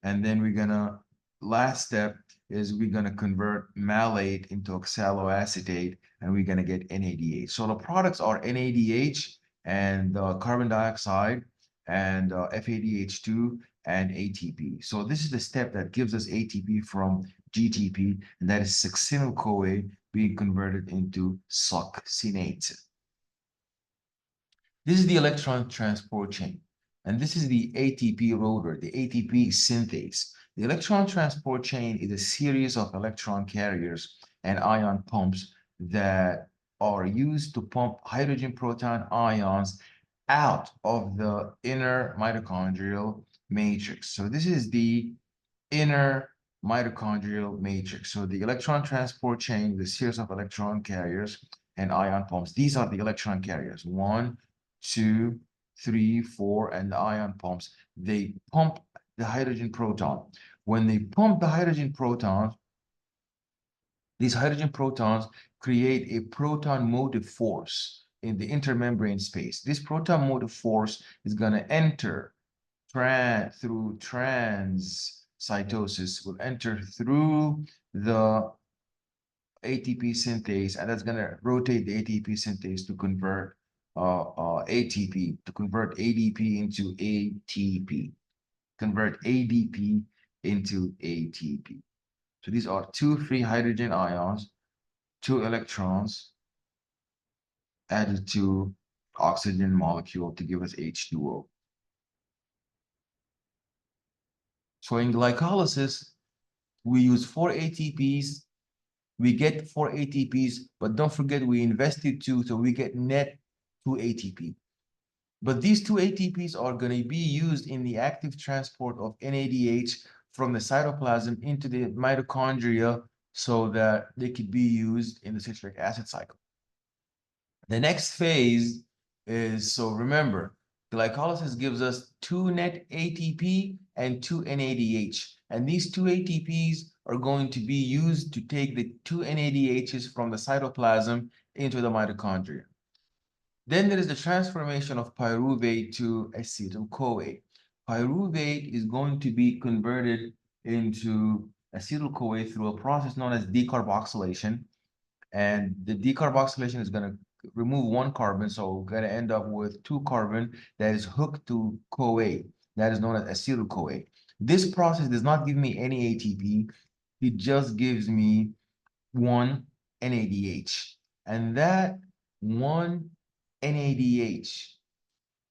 And then we're going to, last step is we're going to convert malate into oxaloacetate, and we're going to get NADH. So the products are NADH and carbon dioxide and FADH2 and ATP. So this is the step that gives us ATP from GTP, and that is succinyl-CoA being converted into succinate. This is the electron transport chain, and this is the ATP rotor, the ATP synthase. The electron transport chain is a series of electron carriers and ion pumps that are used to pump hydrogen proton ions out of the inner mitochondrial matrix. So this is the inner mitochondrial matrix. So the electron transport chain, the series of electron carriers and ion pumps. These are the electron carriers. 1, 2, 3, 4, and the ion pumps. They pump the hydrogen proton. When they pump the hydrogen protons, these hydrogen protons create a proton motive force in the intermembrane space. This proton motive force is going to enter through transcytosis, will enter through the ATP synthase, and that's going to rotate the ATP synthase to convert ATP, to convert ADP into ATP, convert ADP into ATP. So these are 2 free hydrogen ions, 2 electrons added to oxygen molecule to give us H2O. So in glycolysis, we use 4 ATPs we get 4 ATPs, but don't forget we invested 2, so we get net 2 ATP. But these 2 ATPs are going to be used in the active transport of NADH from the cytoplasm into the mitochondria so that they could be used in the citric acid cycle. The next phase is, so remember, glycolysis gives us 2 net ATP and 2 NADH. And these 2 ATPs are going to be used to take the 2 NADHs from the cytoplasm into the mitochondria. Then there is the transformation of pyruvate to acetyl-CoA. Pyruvate is going to be converted into acetyl-CoA through a process known as decarboxylation. And the decarboxylation is going to remove 1 carbon, so we're going to end up with 2 carbon that is hooked to CoA. That is known as acetyl-CoA. This process does not give me any ATP. It just gives me 1 NADH. And that 1 NADH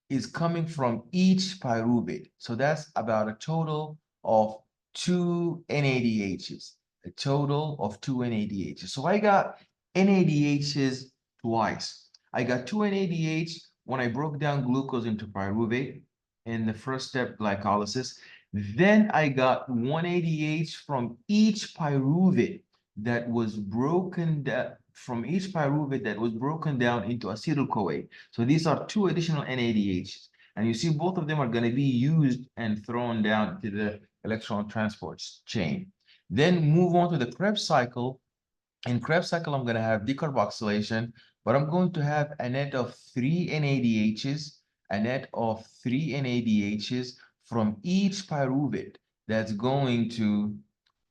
is coming from each pyruvate. So that's about a total of 2 NADHs, a total of 2 NADHs. So I got NADHs twice. I got 2 NADH when I broke down glucose into pyruvate in the first step, glycolysis. Then I got 1 ADH from each pyruvate that was broken down, from each pyruvate that was broken down into acetyl-CoA. So these are 2 additional NADHs. And you see both of them are going to be used and thrown down to the electron transport chain. Then move on to the Krebs cycle. In Krebs cycle, I'm going to have decarboxylation, but I'm going to have a net of 3 NADHs, a net of 3 NADHs from each pyruvate that's going to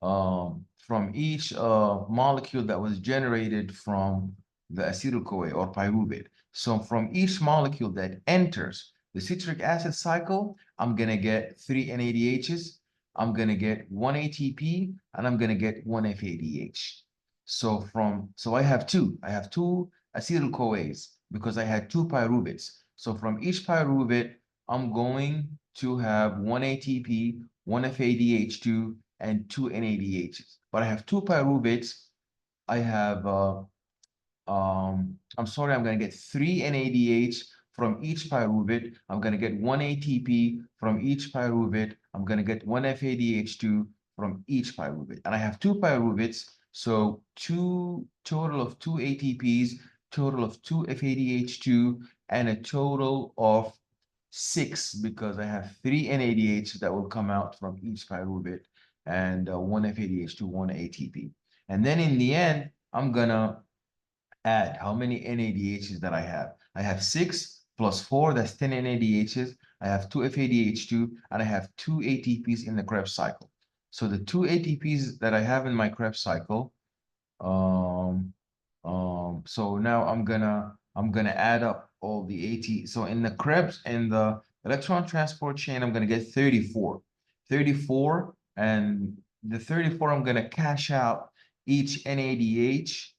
from each molecule that was generated from the acetyl-CoA or pyruvate. So from each molecule that enters the citric acid cycle, I'm going to get 3 NADHs, I'm going to get 1 ATP, and I'm going to get 1 FADH. So I have two acetyl-CoAs because I had 2 pyruvates. So from each pyruvate, I'm going to have 1 ATP, 1 FADH2, and 2 NADHs. But I have 2 pyruvates. I have I'm sorry, I'm going to get 3 NADH from each pyruvate. I'm going to get 1 ATP from each pyruvate. I'm going to get 1 FADH2 from each pyruvate. And I have 2 pyruvates, so total of 2 ATPs, total of 2 FADH2, and a total of 6 because I have 3 NADH that will come out from each pyruvate and 1 FADH2, 1 ATP. And then in the end, I'm gonna add how many NADHs that I have. I have 6 plus 4, that's 10 NADHs. I have 2 FADH2, and I have 2 ATPs in the Krebs cycle. So the 2 ATPs that I have in my Krebs cycle, so now I'm gonna add up all the AT. So in the Krebs and the electron transport chain, I'm gonna get 34. 34, and the 34 I'm gonna cash out each NADH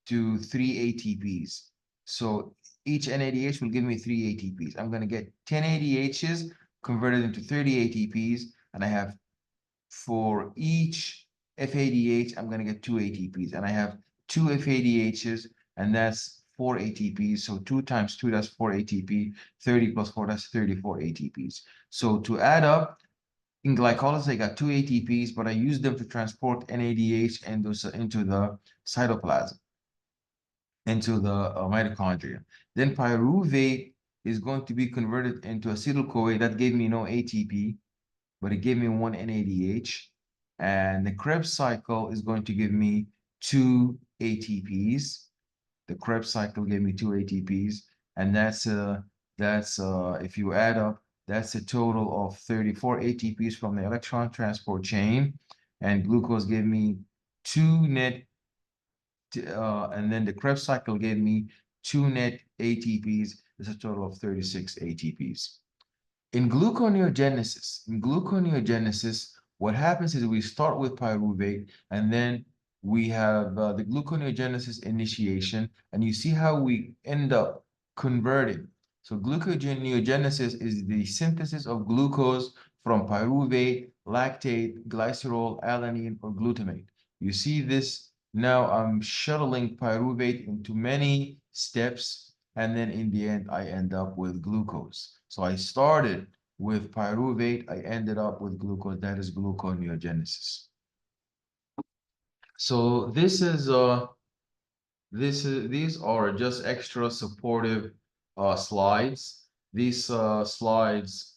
to 3 ATPs. So each NADH will give me 3 ATPs. I'm going to get 10 ADHs converted into 30 ATPs, and I have for each FADH, I'm going to get 2 ATPs, and I have 2 FADHs, and that's 4 ATPs. So 2 times 2, that's 4 ATP. 30 plus 4, that's 34 ATPs. So to add up, in glycolysis, I got 2 ATPs, but I used them to transport NADH into the cytoplasm, into the mitochondria. Then pyruvate is going to be converted into acetyl-CoA. That gave me no ATP, but it gave me 1 NADH. And the Krebs cycle is going to give me 2 ATPs. The Krebs cycle gave me 2 ATPs, and that's if you add up, that's a total of 34 ATPs from the electron transport chain, and glucose gave me 2 net and then the Krebs cycle gave me 2 net ATPs. It's a total of 36 ATPs. In gluconeogenesis, what happens is we start with pyruvate, and then we have the gluconeogenesis initiation, and you see how we end up converting. So gluconeogenesis is the synthesis of glucose from pyruvate, lactate, glycerol, alanine, or glutamate. You see this Now I'm shuttling pyruvate into many steps, and then in the end, I end up with glucose. So I started with pyruvate, I ended up with glucose. That is gluconeogenesis. So these are just extra supportive slides. These slides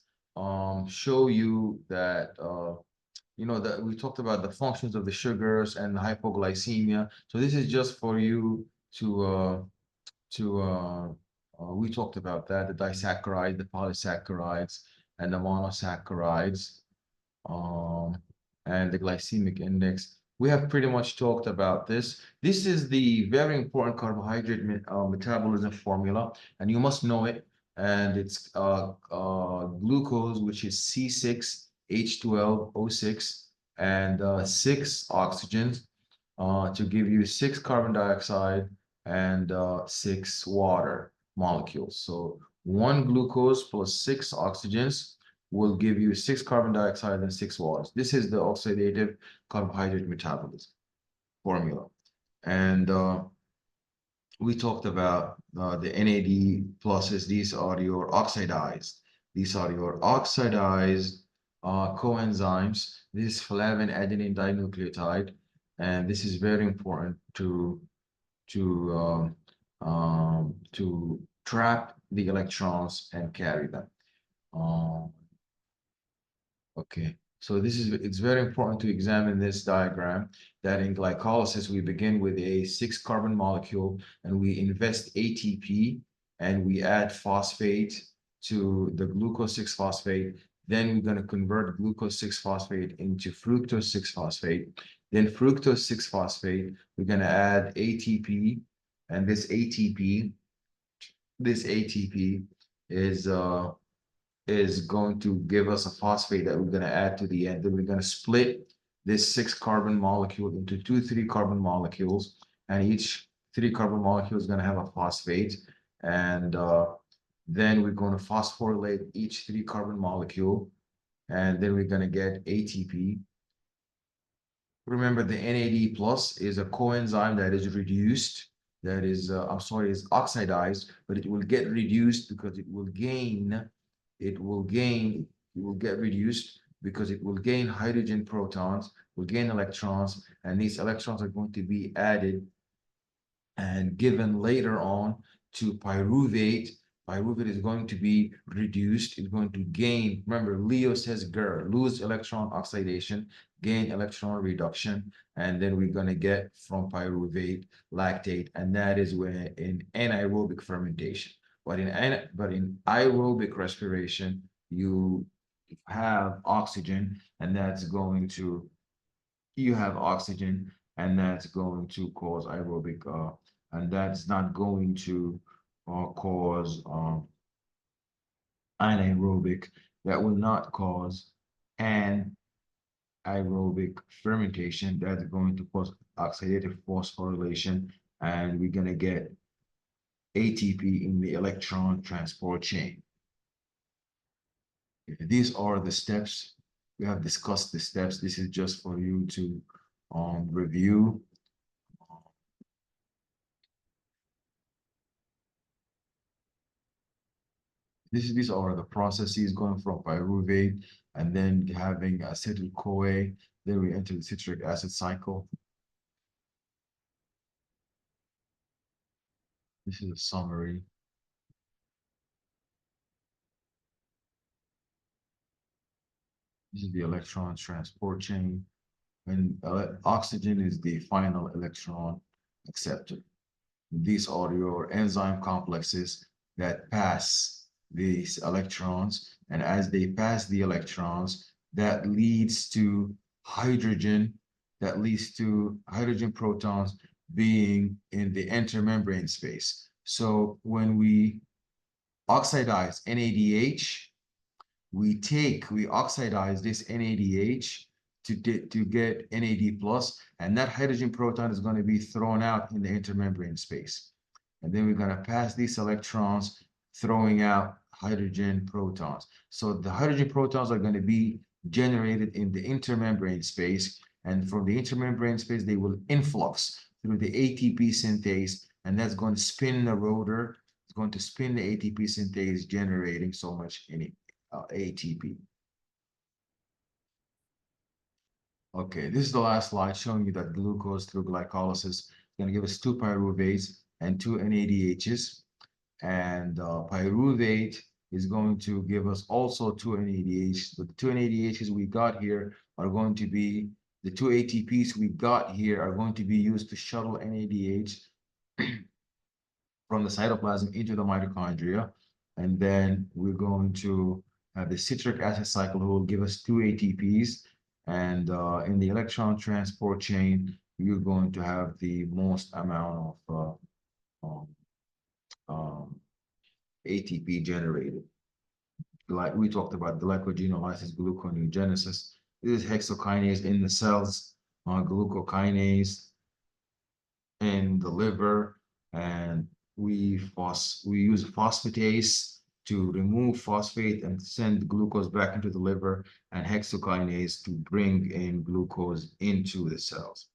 show you that that we talked about the functions of the sugars and the hypoglycemia. So this is just for you to we talked about that, the disaccharide, the polysaccharides, and the monosaccharides, um, and the glycemic index. We have pretty much talked about this. This is the very important carbohydrate metabolism formula, and you must know it. And it's glucose, which is C6H12O6, and 6 oxygens to give you 6 carbon dioxide and 6 water molecules. So 1 glucose plus 6 oxygens will give you 6 carbon dioxide and 6 waters. This is the oxidative carbohydrate metabolism formula. And we talked about the NAD pluses. These are your oxidized. These are your oxidized coenzymes. This is flavin adenine dinucleotide, and this is very important to trap the electrons and carry them. Um, Okay, so it's very important to examine this diagram that in glycolysis, we begin with a 6 carbon molecule and we invest ATP and we add phosphate to the glucose 6 phosphate. Then we're going to convert glucose 6 phosphate into fructose 6 phosphate. Then fructose 6 phosphate, we're going to add ATP, and this ATP is going to give us a phosphate that we're going to add to the end. Then we're going to split this 6 carbon molecule into two 3 carbon molecules, and each 3 carbon molecule is going to have a phosphate. And then we're going to phosphorylate each 3 carbon molecule, and then we're going to get ATP. Remember, the NAD plus is a coenzyme that is reduced, that is, is oxidized, but it will get reduced because it will get reduced because it will gain hydrogen protons, will gain electrons, and these electrons are going to be added and given later on to pyruvate. Pyruvate is going to be reduced. It's going to gain. Remember, Leo says GER, lose electron oxidation, gain electron reduction, and then we're going to get from pyruvate lactate, and that is when in anaerobic fermentation. But in aerobic respiration, you have oxygen, and that's going to you have oxygen, and that's going to cause aerobic, and that's not going to cause anaerobic. That will not cause an aerobic fermentation. That's going to cause oxidative phosphorylation, and we're going to get ATP in the electron transport chain. These are the steps. We have discussed the steps. This is just for you to review. These are the processes going from pyruvate and then having acetyl-CoA. Then we enter the citric acid cycle. This is a summary. This is the electron transport chain. And oxygen is the final electron acceptor. These are your enzyme complexes that pass these electrons. And as they pass the electrons, that leads to hydrogen, protons being in the intermembrane space. So when we oxidize NADH, we oxidize this NADH to get NAD plus, and that hydrogen proton is going to be thrown out in the intermembrane space. And then we're going to pass these electrons, throwing out hydrogen protons. So the hydrogen protons are going to be generated in the intermembrane space, and from the intramembrane space, they will influx through the ATP synthase, and that's going to spin the rotor. It's going to spin the ATP synthase, generating so much ATP. Okay, this is the last slide showing you that glucose through glycolysis is going to give us 2 pyruvates and 2 NADHs. And pyruvate is going to give us also 2 NADHs. But the 2 NADHs we got here are going to be, the 2 ATPs we got here are going to be used to shuttle NADH from the cytoplasm into the mitochondria. And then we're going to have the citric acid cycle who will give us 2 ATPs. And in the electron transport chain, you're going to have the most amount of um, um, ATP generated. Like we talked about glycogenolysis, gluconeogenesis. This is hexokinase in the cells, glucokinase in the liver, and we use phosphatase to remove phosphate and send glucose back into the liver, and hexokinase to bring in glucose into the cells.